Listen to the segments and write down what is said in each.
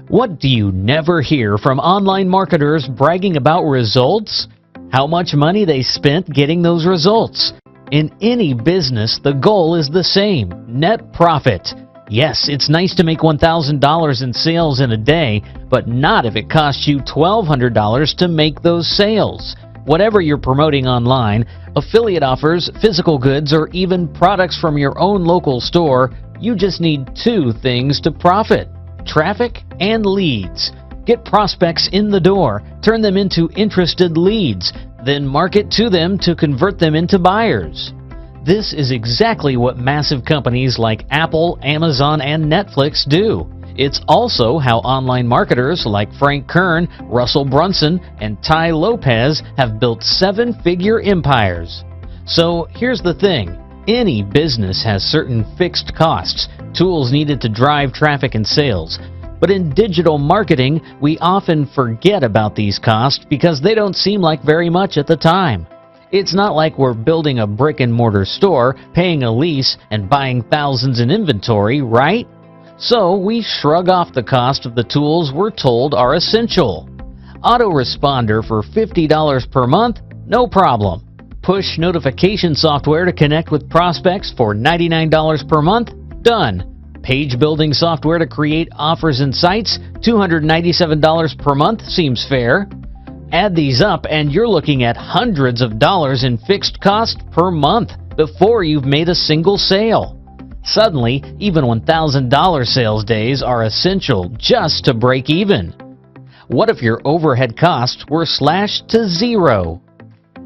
What do you never hear from online marketers bragging about results? How much money they spent getting those results. In any business, the goal is the same: net profit. Yes, it's nice to make $1,000 in sales in a day, but not if it costs you $1,200 to make those sales. Whatever you're promoting online, affiliate offers, physical goods, or even products from your own local store, you just need two things to profit: traffic and leads. Get prospects in the door, turn them into interested leads, then market to them to convert them into buyers. This is exactly what massive companies like Apple, Amazon, and Netflix do. It's also how online marketers like Frank Kern, Russell Brunson, and Tai Lopez have built seven-figure empires. So here's the thing. Any business has certain fixed costs, tools needed to drive traffic and sales. But in digital marketing, we often forget about these costs because they don't seem like very much at the time. It's not like we're building a brick-and-mortar store, paying a lease, and buying thousands in inventory, right? So we shrug off the cost of the tools we're told are essential. Autoresponder for $50 per month? No problem. Push notification software to connect with prospects for $99 per month? Done. Page building software to create offers and sites? $297 per month seems fair. Add these up and you're looking at hundreds of dollars in fixed cost per month before you've made a single sale. Suddenly, even $1,000 sales days are essential just to break even. What if your overhead costs were slashed to zero?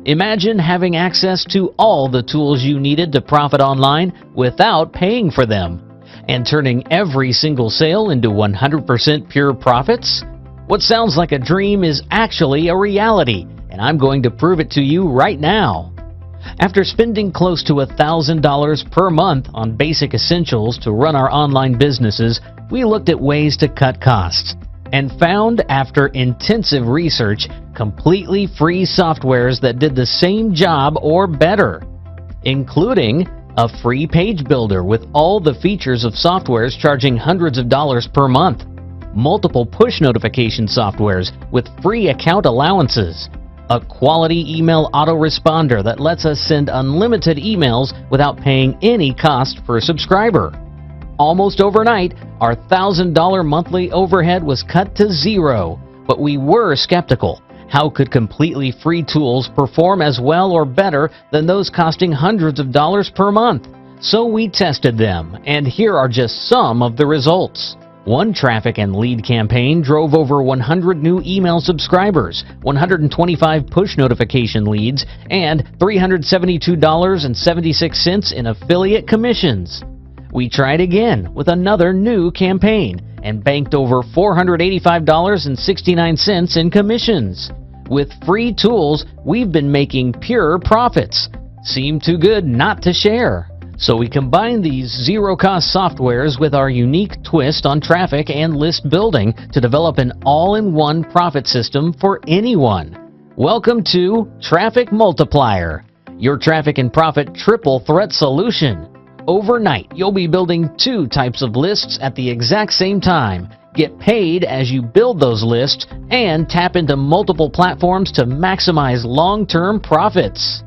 Imagine having access to all the tools you needed to profit online without paying for them, and turning every single sale into 100% pure profits? What sounds like a dream is actually a reality, and I'm going to prove it to you right now. After spending close to $1,000 per month on basic essentials to run our online businesses, we looked at ways to cut costs and found, after intensive research, completely free softwares that did the same job or better, including a free page builder with all the features of softwares charging hundreds of dollars per month, multiple push notification softwares with free account allowances, a quality email autoresponder that lets us send unlimited emails without paying any cost per subscriber. Almost overnight, our $1,000 monthly overhead was cut to zero, but we were skeptical. How could completely free tools perform as well or better than those costing hundreds of dollars per month? So we tested them, and here are just some of the results. One traffic and lead campaign drove over 100 new email subscribers, 125 push notification leads, and $372.76 in affiliate commissions. We tried again with another new campaign and banked over $485.69 in commissions. With free tools, we've been making pure profits. Seemed too good not to share. So we combined these zero-cost softwares with our unique twist on traffic and list building to develop an all-in-one profit system for anyone. Welcome to Traffic Multiplier, your traffic and profit triple threat solution. Overnight, you'll be building two types of lists at the exact same time. Get paid as you build those lists and tap into multiple platforms to maximize long-term profits.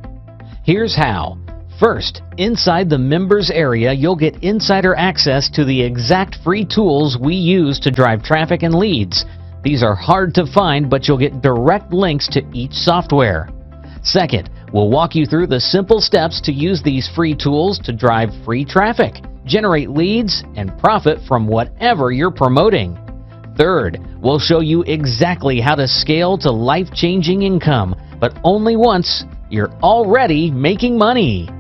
Here's how. First, inside the members area, you'll get insider access to the exact free tools we use to drive traffic and leads. These are hard to find, but you'll get direct links to each software. Second, we'll walk you through the simple steps to use these free tools to drive free traffic, generate leads, and profit from whatever you're promoting. Third, we'll show you exactly how to scale to life-changing income, but only once you're already making money.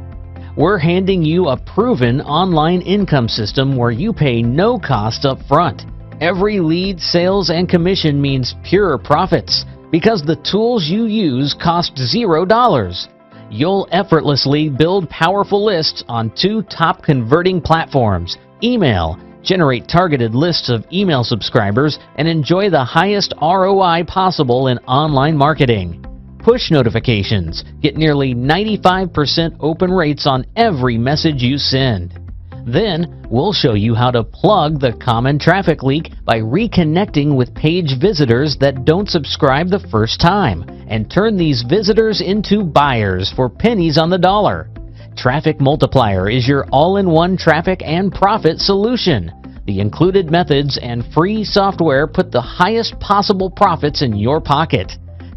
We're handing you a proven online income system where you pay no cost up front. Every lead, sales, and commission means pure profits because the tools you use cost $0. You'll effortlessly build powerful lists on two top converting platforms: email, generate targeted lists of email subscribers, and enjoy the highest ROI possible in online marketing. Push notifications. Get nearly 95% open rates on every message you send. Then, we'll show you how to plug the common traffic leak by reconnecting with page visitors that don't subscribe the first time and turn these visitors into buyers for pennies on the dollar. Traffic Multiplier is your all-in-one traffic and profit solution. The included methods and free software put the highest possible profits in your pocket.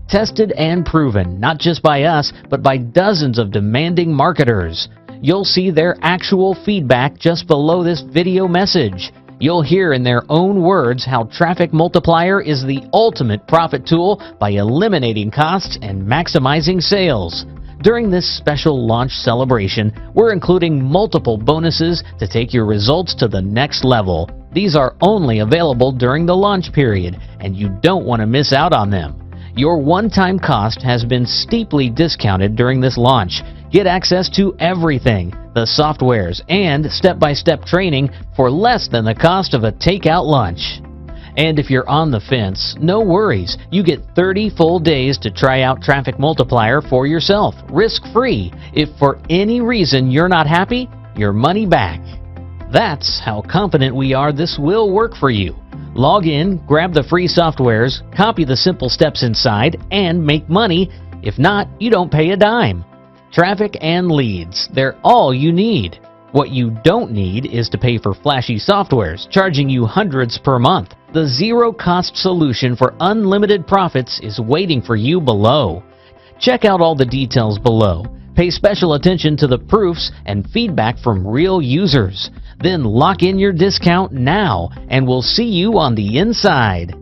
Tested and proven, not just by us, but by dozens of demanding marketers. You'll see their actual feedback just below this video message. You'll hear in their own words how Traffic Multiplier is the ultimate profit tool by eliminating costs and maximizing sales. During this special launch celebration, we're including multiple bonuses to take your results to the next level. These are only available during the launch period, and you don't want to miss out on them. Your one-time cost has been steeply discounted during this launch. Get access to everything, the softwares, and step-by-step training for less than the cost of a takeout lunch. And if you're on the fence, no worries. You get 30 full days to try out Traffic Multiplier for yourself, risk-free. If for any reason you're not happy, your money back. That's how confident we are this will work for you. Log in, grab the free softwares, copy the simple steps inside, and make money. If not, you don't pay a dime. Traffic and leads, they're all you need. What you don't need is to pay for flashy softwares, charging you hundreds per month. The zero-cost solution for unlimited profits is waiting for you below. Check out all the details below. Pay special attention to the proofs and feedback from real users. Then lock in your discount now, and we'll see you on the inside.